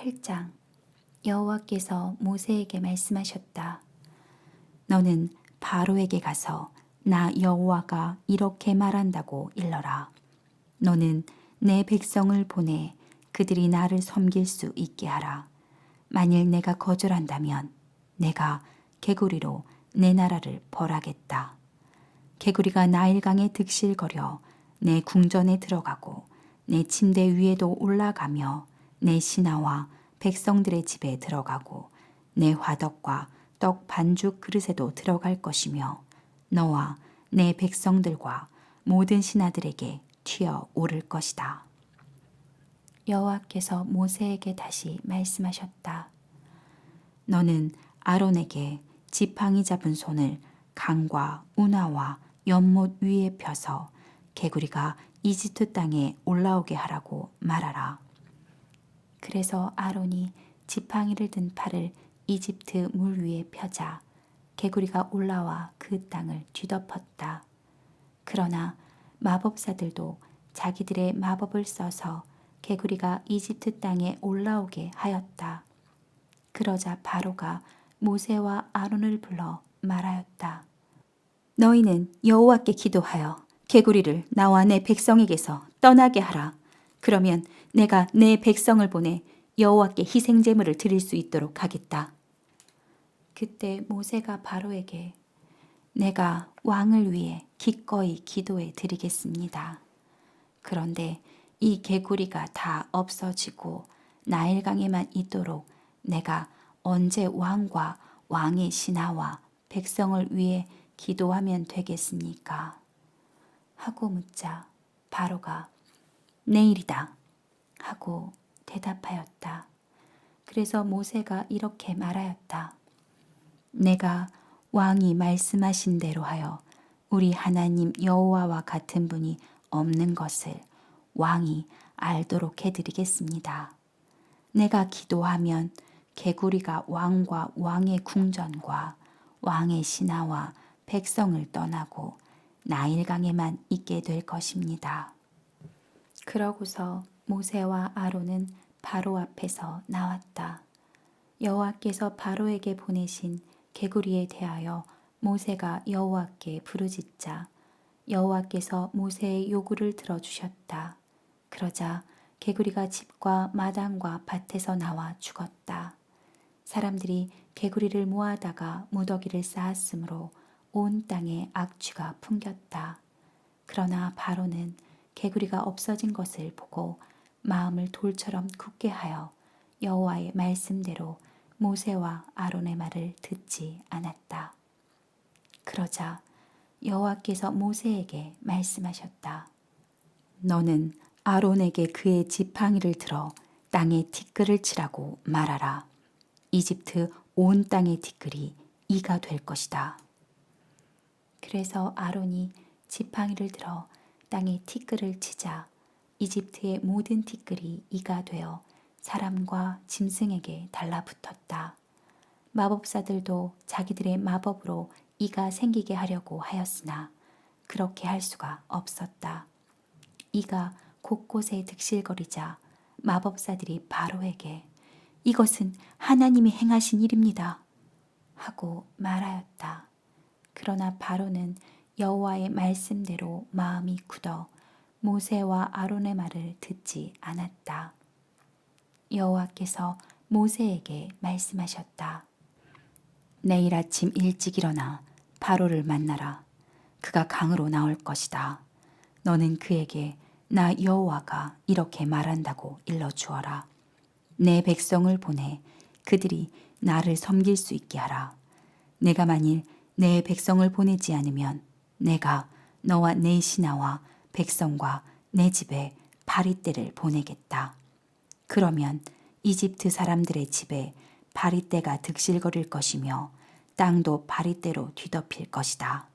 8장. 여호와께서 모세에게 말씀하셨다. 너는 바로에게 가서 나 여호와가 이렇게 말한다고 일러라. 너는 내 백성을 보내 그들이 나를 섬길 수 있게 하라. 만일 내가 거절한다면 내가 개구리로 내 나라를 벌하겠다. 개구리가 나일강에 득실거려 내 궁전에 들어가고 내 침대 위에도 올라가며 내 신하와 백성들의 집에 들어가고 내 화덕과 떡 반죽 그릇에도 들어갈 것이며 너와 내 백성들과 모든 신하들에게 튀어 오를 것이다. 여호와께서 모세에게 다시 말씀하셨다. 너는 아론에게 지팡이 잡은 손을 강과 운하와 연못 위에 펴서 개구리가 이집트 땅에 올라오게 하라고 말하라. 그래서 아론이 지팡이를 든 팔을 이집트 물 위에 펴자 개구리가 올라와 그 땅을 뒤덮었다. 그러나 마법사들도 자기들의 마법을 써서 개구리가 이집트 땅에 올라오게 하였다. 그러자 바로가 모세와 아론을 불러 말하였다. 너희는 여호와께 기도하여 개구리를 나와 내 백성에게서 떠나게 하라. 그러면 내가 내 백성을 보내 여호와께 희생 제물을 드릴 수 있도록 하겠다. 그때 모세가 바로에게 내가 왕을 위해 기꺼이 기도해 드리겠습니다. 그런데 이 개구리가 다 없어지고 나일강에만 있도록 내가 언제 왕과 왕의 신하와 백성을 위해 기도하면 되겠습니까? 하고 묻자 바로가 내일이다 하고 대답하였다. 그래서 모세가 이렇게 말하였다. 내가 왕이 말씀하신 대로 하여 우리 하나님 여호와와 같은 분이 없는 것을 왕이 알도록 해드리겠습니다. 내가 기도하면 개구리가 왕과 왕의 궁전과 왕의 신하와 백성을 떠나고 나일강에만 있게 될 것입니다. 그러고서 모세와 아론은 바로 앞에서 나왔다. 여호와께서 바로에게 보내신 개구리에 대하여 모세가 여호와께 부르짖자 여호와께서 모세의 요구를 들어주셨다. 그러자 개구리가 집과 마당과 밭에서 나와 죽었다. 사람들이 개구리를 모아다가 무더기를 쌓았으므로 온 땅에 악취가 풍겼다. 그러나 바로는 개구리가 없어진 것을 보고 마음을 돌처럼 굳게 하여 여호와의 말씀대로 모세와 아론의 말을 듣지 않았다. 그러자 여호와께서 모세에게 말씀하셨다. 너는 아론에게 그의 지팡이를 들어 땅에 티끌을 치라고 말하라. 이집트 온 땅의 티끌이 이가 될 것이다. 그래서 아론이 지팡이를 들어 땅에 티끌을 치자 이집트의 모든 티끌이 이가 되어 사람과 짐승에게 달라붙었다. 마법사들도 자기들의 마법으로 이가 생기게 하려고 하였으나 그렇게 할 수가 없었다. 이가 곳곳에 득실거리자 마법사들이 바로에게 이것은 하나님이 행하신 일입니다 하고 말하였다. 그러나 바로는 여호와의 말씀대로 마음이 굳어 모세와 아론의 말을 듣지 않았다. 여호와께서 모세에게 말씀하셨다. 내일 아침 일찍 일어나 바로를 만나라. 그가 강으로 나올 것이다. 너는 그에게 나 여호와가 이렇게 말한다고 일러주어라. 내 백성을 보내 그들이 나를 섬길 수 있게 하라. 내가 만일 내 백성을 보내지 않으면 내가 너와 내 신하와 백성과 내 집에 바리떼를 보내겠다. 그러면 이집트 사람들의 집에 바리떼가 득실거릴 것이며 땅도 바리떼로 뒤덮일 것이다.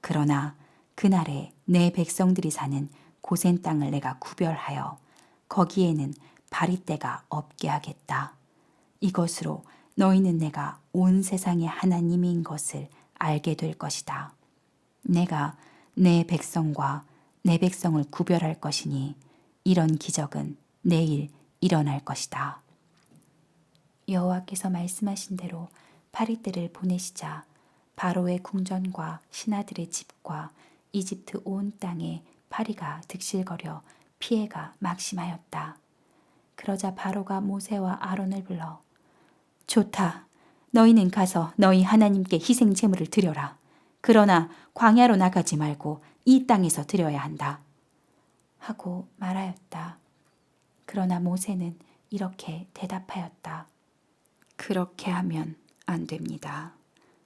그러나 그날에 내 백성들이 사는 고센 땅을 내가 구별하여 거기에는 바리떼가 없게 하겠다. 이것으로 너희는 내가 온 세상의 하나님인 것을 알게 될 것이다. 내가 내 백성과 내 백성을 구별할 것이니 이런 기적은 내일 일어날 것이다. 여호와께서 말씀하신 대로 파리떼를 보내시자 바로의 궁전과 신하들의 집과 이집트 온 땅에 파리가 득실거려 피해가 막심하였다. 그러자 바로가 모세와 아론을 불러 좋다. 너희는 가서 너희 하나님께 희생 제물을 드려라. 그러나 광야로 나가지 말고 이 땅에서 드려야 한다. 하고 말하였다. 그러나 모세는 이렇게 대답하였다. 그렇게 하면 안 됩니다.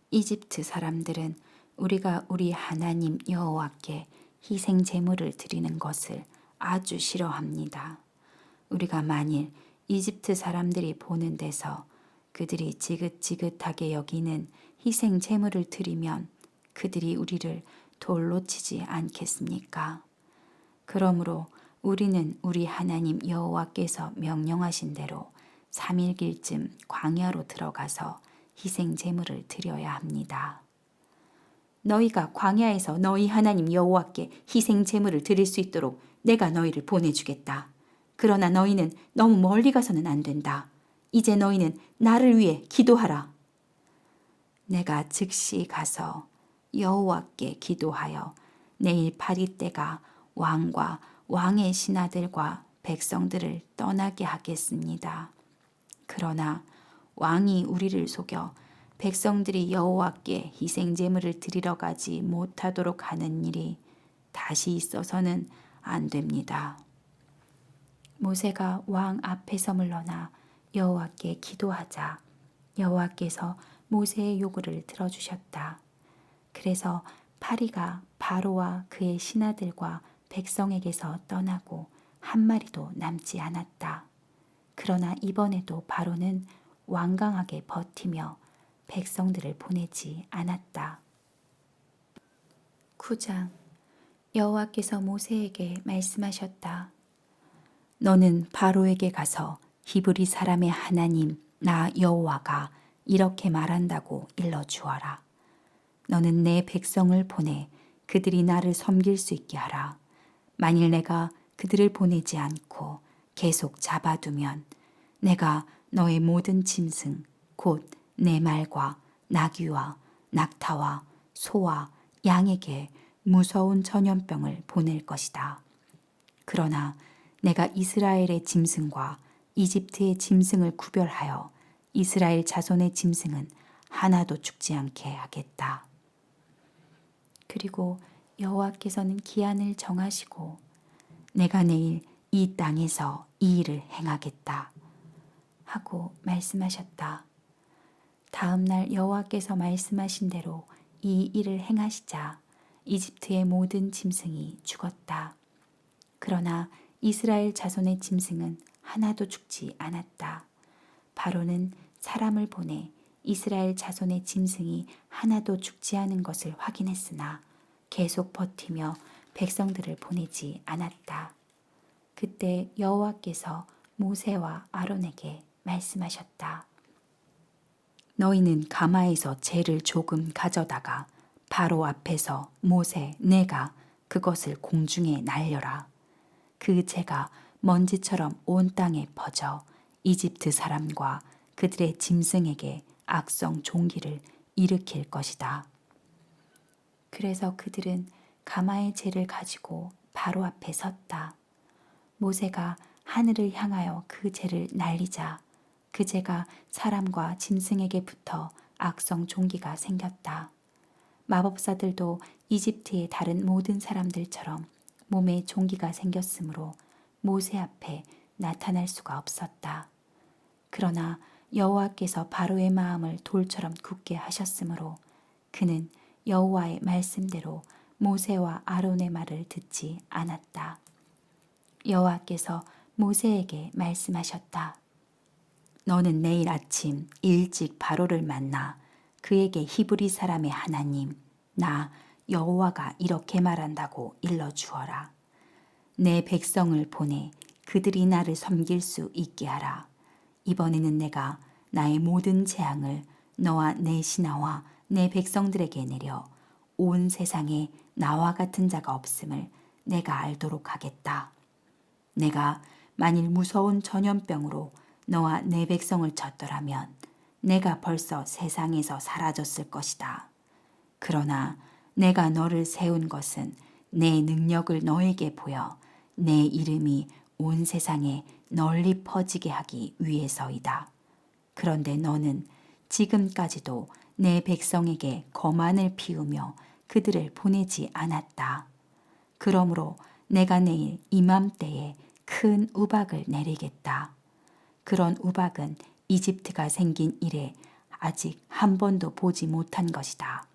이집트 사람들은 우리가 우리 하나님 여호와께 희생 제물을 드리는 것을 아주 싫어합니다. 우리가 만일 이집트 사람들이 보는 데서 그들이 지긋지긋하게 여기는 희생 제물을 드리면 그들이 우리를 돌로 치지 않겠습니까? 그러므로 우리는 우리 하나님 여호와께서 명령하신 대로 3일길쯤 광야로 들어가서 희생 제물을 드려야 합니다. 너희가 광야에서 너희 하나님 여호와께 희생 제물을 드릴 수 있도록 내가 너희를 보내주겠다. 그러나 너희는 너무 멀리 가서는 안 된다. 이제 너희는 나를 위해 기도하라. 내가 즉시 가서 여호와께 기도하여 내일 파리떼가 왕과 왕의 신하들과 백성들을 떠나게 하겠습니다. 그러나 왕이 우리를 속여 백성들이 여호와께 희생 제물을 드리러 가지 못하도록 하는 일이 다시 있어서는 안 됩니다. 모세가 왕 앞에서 물러나 여호와께 기도하자 여호와께서 모세의 요구를 들어주셨다. 그래서 파리가 바로와 그의 신하들과 백성에게서 떠나고 한 마리도 남지 않았다. 그러나 이번에도 바로는 완강하게 버티며 백성들을 보내지 않았다. 9장 여호와께서 모세에게 말씀하셨다. 너는 바로에게 가서 히브리 사람의 하나님 나 여호와가 이렇게 말한다고 일러주어라. 너는 내 백성을 보내 그들이 나를 섬길 수 있게 하라. 만일 내가 그들을 보내지 않고 계속 잡아두면 내가 너의 모든 짐승 곧 내 말과 나귀와 낙타와 소와 양에게 무서운 전염병을 보낼 것이다. 그러나 내가 이스라엘의 짐승과 이집트의 짐승을 구별하여 이스라엘 자손의 짐승은 하나도 죽지 않게 하겠다. 그리고 여호와께서는 기한을 정하시고 내가 내일 이 땅에서 이 일을 행하겠다 하고 말씀하셨다. 다음 날 여호와께서 말씀하신 대로 이 일을 행하시자 이집트의 모든 짐승이 죽었다. 그러나 이스라엘 자손의 짐승은 하나도 죽지 않았다. 바로는 사람을 보내 이스라엘 자손의 짐승이 하나도 죽지 않은 것을 확인했으나 계속 버티며 백성들을 보내지 않았다. 그때 여호와께서 모세와 아론에게 말씀하셨다. 너희는 가마에서 재를 조금 가져다가 바로 앞에서 모세 내가 그것을 공중에 날려라. 그 재가 먼지처럼 온 땅에 퍼져 이집트 사람과 그들의 짐승에게 악성 종기를 일으킬 것이다. 그래서 그들은 가마의 재를 가지고 바로 앞에 섰다. 모세가 하늘을 향하여 그 재를 날리자 그 재가 사람과 짐승에게 붙어 악성 종기가 생겼다. 마법사들도 이집트의 다른 모든 사람들처럼 몸에 종기가 생겼으므로 모세 앞에 나타날 수가 없었다. 그러나 여호와께서 바로의 마음을 돌처럼 굳게 하셨으므로 그는 여호와의 말씀대로 모세와 아론의 말을 듣지 않았다. 여호와께서 모세에게 말씀하셨다. 너는 내일 아침 일찍 바로를 만나 그에게 히브리 사람의 하나님 나 여호와가 이렇게 말한다고 일러주어라. 내 백성을 보내 그들이 나를 섬길 수 있게 하라. 이번에는 내가 나의 모든 재앙을 너와 내 신하와 내 백성들에게 내려 온 세상에 나와 같은 자가 없음을 내가 알도록 하겠다. 내가 만일 무서운 전염병으로 너와 내 백성을 쳤더라면 내가 벌써 세상에서 사라졌을 것이다. 그러나 내가 너를 세운 것은 내 능력을 너에게 보여 내 이름이 온 세상에 널리 퍼지게 하기 위해서이다. 그런데 너는 지금까지도 내 백성에게 거만을 피우며 그들을 보내지 않았다. 그러므로 내가 내일 이맘때에 큰 우박을 내리겠다. 그런 우박은 이집트가 생긴 이래 아직 한 번도 보지 못한 것이다.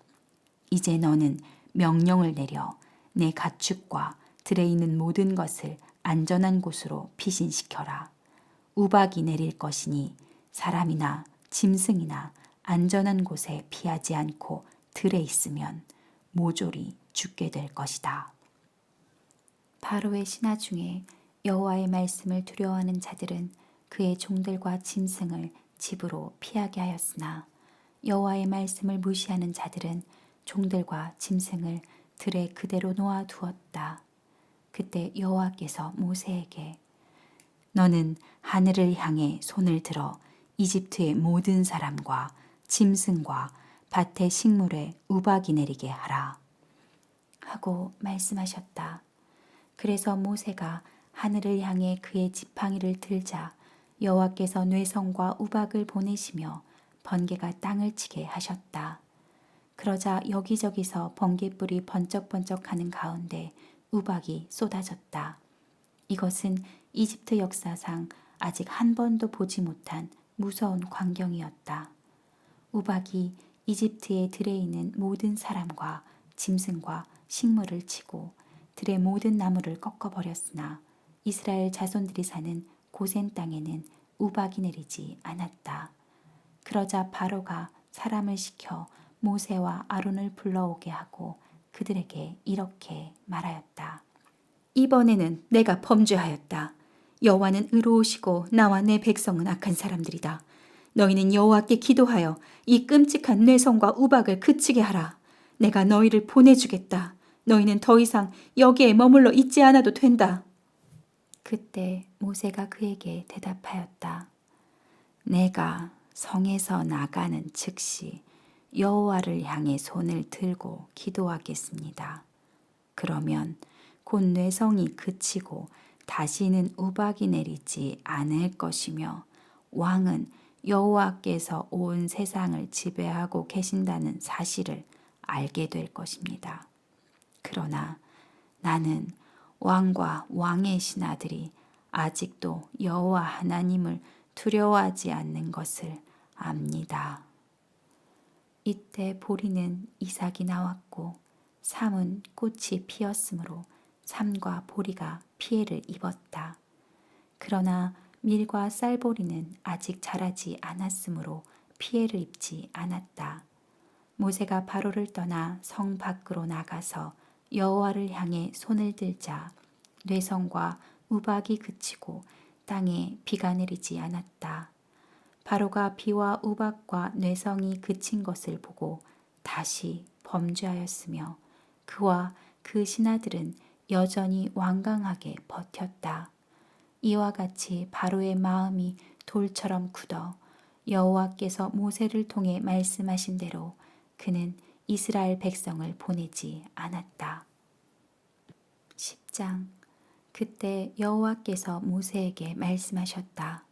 이제 너는 명령을 내려 내 가축과 들에 있는 모든 것을 안전한 곳으로 피신시켜라. 우박이 내릴 것이니 사람이나 짐승이나 안전한 곳에 피하지 않고 들에 있으면 모조리 죽게 될 것이다. 바로의 신하 중에 여호와의 말씀을 두려워하는 자들은 그의 종들과 짐승을 집으로 피하게 하였으나 여호와의 말씀을 무시하는 자들은 종들과 짐승을 들에 그대로 놓아 두었다. 그때 여호와께서 모세에게 너는 하늘을 향해 손을 들어 이집트의 모든 사람과 짐승과 밭의 식물에 우박이 내리게 하라 하고 말씀하셨다. 그래서 모세가 하늘을 향해 그의 지팡이를 들자 여호와께서 뇌성과 우박을 보내시며 번개가 땅을 치게 하셨다. 그러자 여기저기서 번개불이 번쩍번쩍하는 가운데 우박이 쏟아졌다. 이것은 이집트 역사상 아직 한 번도 보지 못한 무서운 광경이었다. 우박이 이집트의 들에 있는 모든 사람과 짐승과 식물을 치고 들의 모든 나무를 꺾어버렸으나 이스라엘 자손들이 사는 고센 땅에는 우박이 내리지 않았다. 그러자 바로가 사람을 시켜 모세와 아론을 불러오게 하고 그들에게 이렇게 말하였다. 이번에는 내가 범죄하였다. 여호와는 의로우시고 나와 내 백성은 악한 사람들이다. 너희는 여호와께 기도하여 이 끔찍한 뇌성과 우박을 그치게 하라. 내가 너희를 보내주겠다. 너희는 더 이상 여기에 머물러 있지 않아도 된다. 그때 모세가 그에게 대답하였다. 내가 성에서 나가는 즉시 여호와를 향해 손을 들고 기도하겠습니다. 그러면 곧 뇌성이 그치고 다시는 우박이 내리지 않을 것이며 왕은 여호와께서 온 세상을 지배하고 계신다는 사실을 알게 될 것입니다. 그러나 나는 왕과 왕의 신하들이 아직도 여호와 하나님을 두려워하지 않는 것을 압니다. 이때 보리는 이삭이 나왔고 삼은 꽃이 피었으므로 삼과 보리가 피해를 입었다. 그러나 밀과 쌀보리는 아직 자라지 않았으므로 피해를 입지 않았다. 모세가 바로를 떠나 성 밖으로 나가서 여호와를 향해 손을 들자 뇌성과 우박이 그치고 땅에 비가 내리지 않았다. 바로가 비와 우박과 뇌성이 그친 것을 보고 다시 범죄하였으며 그와 그 신하들은 여전히 완강하게 버텼다. 이와 같이 바로의 마음이 돌처럼 굳어 여호와께서 모세를 통해 말씀하신 대로 그는 이스라엘 백성을 보내지 않았다. 10장. 그때 여호와께서 모세에게 말씀하셨다.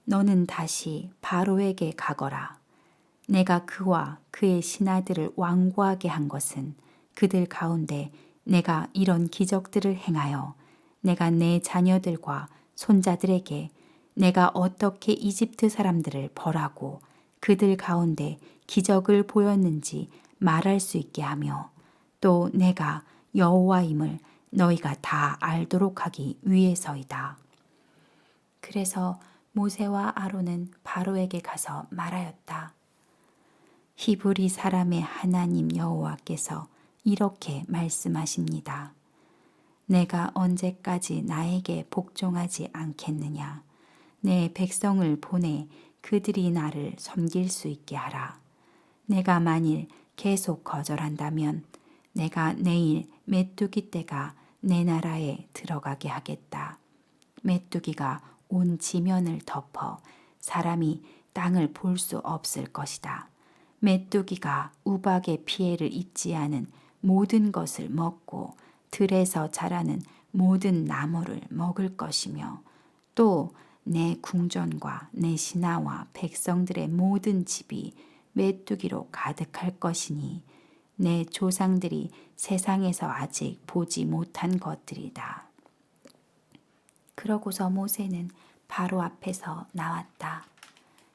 너는 다시 바로에게 가거라. 내가 그와 그의 신하들을 완고하게 한 것은 그들 가운데 내가 이런 기적들을 행하여 내가 내 자녀들과 손자들에게 내가 어떻게 이집트 사람들을 벌하고 그들 가운데 기적을 보였는지 말할 수 있게 하며 또 내가 여호와임을 너희가 다 알도록 하기 위해서이다. 그래서 모세와 아론은 바로에게 가서 말하였다. 히브리 사람의 하나님 여호와께서 이렇게 말씀하십니다. 내가 언제까지 나에게 복종하지 않겠느냐? 내 백성을 보내 그들이 나를 섬길 수 있게 하라. 내가 만일 계속 거절한다면 내가 내일 메뚜기 떼가 내 나라에 들어가게 하겠다. 메뚜기가 온 지면을 덮어 사람이 땅을 볼 수 없을 것이다. 메뚜기가 우박의 피해를 입지 않은 모든 것을 먹고 들에서 자라는 모든 나무를 먹을 것이며 또 내 궁전과 내 신하와 백성들의 모든 집이 메뚜기로 가득할 것이니 내 조상들이 세상에서 아직 보지 못한 것들이다. 그러고서 모세는 바로 앞에서 나왔다.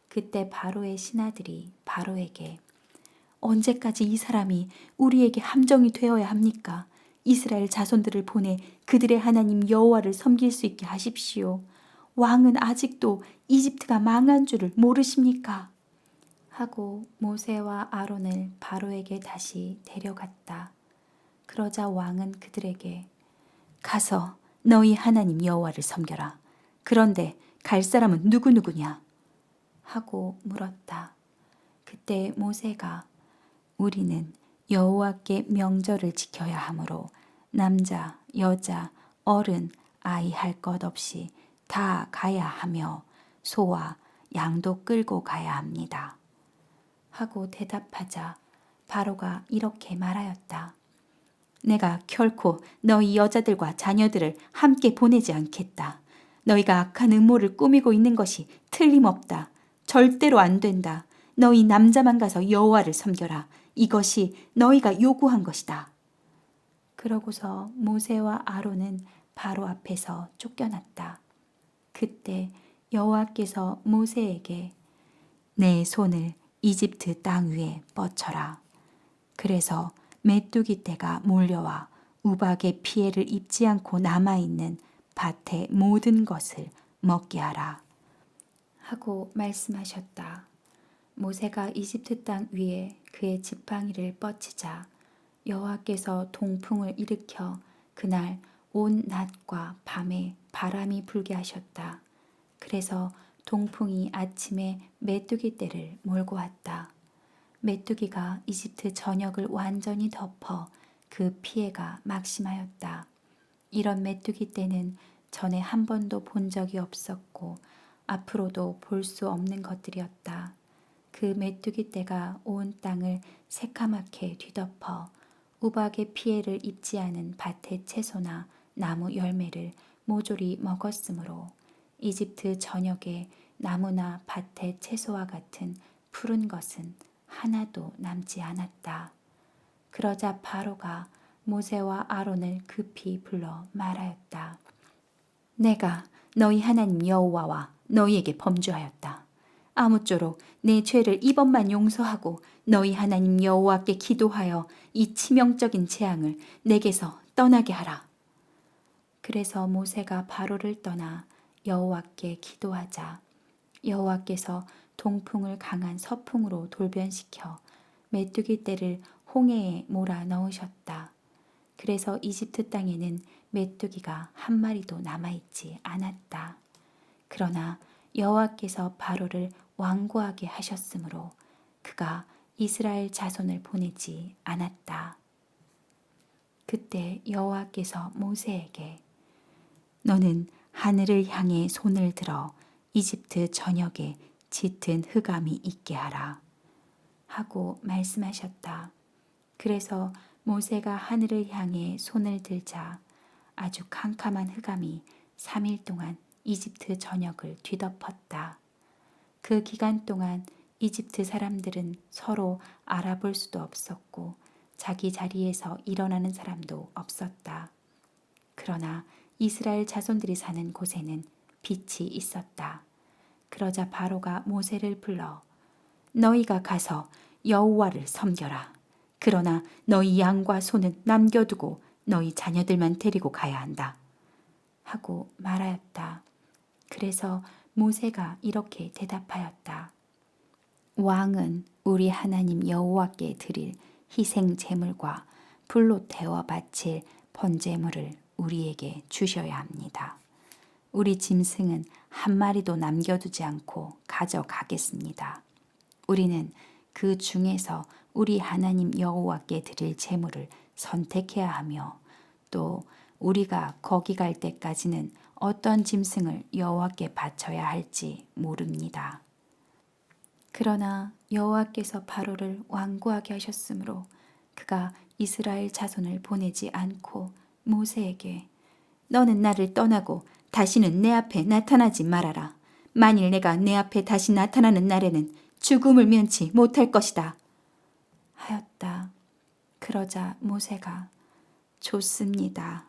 그때 바로의 신하들이 바로에게 언제까지 이 사람이 우리에게 함정이 되어야 합니까? 이스라엘 자손들을 보내 그들의 하나님 여호와를 섬길 수 있게 하십시오. 왕은 아직도 이집트가 망한 줄을 모르십니까? 하고 모세와 아론을 바로에게 다시 데려갔다. 그러자 왕은 그들에게 가서 너희 하나님 여호와를 섬겨라. 그런데 갈 사람은 누구누구냐? 하고 물었다. 그때 모세가 우리는 여호와께 명절을 지켜야 하므로 남자, 여자, 어른, 아이 할 것 없이 다 가야 하며 소와 양도 끌고 가야 합니다. 하고 대답하자 바로가 이렇게 말하였다. 내가 결코 너희 여자들과 자녀들을 함께 보내지 않겠다. 너희가 악한 음모를 꾸미고 있는 것이 틀림없다. 절대로 안 된다. 너희 남자만 가서 여호와를 섬겨라. 이것이 너희가 요구한 것이다. 그러고서 모세와 아론은 바로 앞에서 쫓겨났다. 그때 여호와께서 모세에게 내 손을 이집트 땅 위에 뻗쳐라. 그래서 메뚜기 떼가 몰려와 우박의 피해를 입지 않고 남아있는 밭의 모든 것을 먹게 하라. 하고 말씀하셨다. 모세가 이집트 땅 위에 그의 지팡이를 뻗치자 여호와께서 동풍을 일으켜 그날 온 낮과 밤에 바람이 불게 하셨다. 그래서 동풍이 아침에 메뚜기 떼를 몰고 왔다. 메뚜기가 이집트 전역을 완전히 덮어 그 피해가 막심하였다. 이런 메뚜기 떼는 전에 한 번도 본 적이 없었고 앞으로도 볼 수 없는 것들이었다. 그 메뚜기 떼가 온 땅을 새카맣게 뒤덮어 우박의 피해를 입지 않은 밭의 채소나 나무 열매를 모조리 먹었으므로 이집트 전역에 나무나 밭의 채소와 같은 푸른 것은 하나도 남지 않았다. 그러자 바로가 모세와 아론을 급히 불러 말하였다. 내가 너희 하나님 여호와와 너희에게 범죄하였다. 아무쪼록 내 죄를 이번만 용서하고 너희 하나님 여호와께 기도하여 이 치명적인 재앙을 내게서 떠나게 하라. 그래서 모세가 바로를 떠나 여호와께 기도하자 여호와께서 동풍을 강한 서풍으로 돌변시켜 메뚜기 떼를 홍해에 몰아 넣으셨다. 그래서 이집트 땅에는 메뚜기가 한 마리도 남아있지 않았다. 그러나 여호와께서 바로를 완고하게 하셨으므로 그가 이스라엘 자손을 보내지 않았다. 그때 여호와께서 모세에게 너는 하늘을 향해 손을 들어 이집트 전역에 짙은 흑암이 있게 하라 하고 말씀하셨다. 그래서 모세가 하늘을 향해 손을 들자 아주 캄캄한 흑암이 3일 동안 이집트 전역을 뒤덮었다. 그 기간 동안 이집트 사람들은 서로 알아볼 수도 없었고 자기 자리에서 일어나는 사람도 없었다. 그러나 이스라엘 자손들이 사는 곳에는 빛이 있었다. 그러자 바로가 모세를 불러 너희가 가서 여호와를 섬겨라. 그러나 너희 양과 소는 남겨두고 너희 자녀들만 데리고 가야 한다. 하고 말하였다. 그래서 모세가 이렇게 대답하였다. 왕은 우리 하나님 여호와께 드릴 희생 제물과 불로 태워 바칠 번제물을 우리에게 주셔야 합니다. 우리 짐승은 한 마리도 남겨두지 않고 가져가겠습니다. 우리는 그 중에서 우리 하나님 여호와께 드릴 제물을 선택해야 하며 또 우리가 거기 갈 때까지는 어떤 짐승을 여호와께 바쳐야 할지 모릅니다. 그러나 여호와께서 바로를 완고하게 하셨으므로 그가 이스라엘 자손을 보내지 않고 모세에게 너는 나를 떠나고 다시는 내 앞에 나타나지 말아라. 만일 내가 내 앞에 다시 나타나는 날에는 죽음을 면치 못할 것이다 하였다. 그러자 모세가 좋습니다.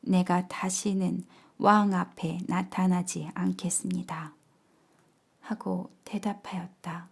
내가 다시는 왕 앞에 나타나지 않겠습니다 하고 대답하였다.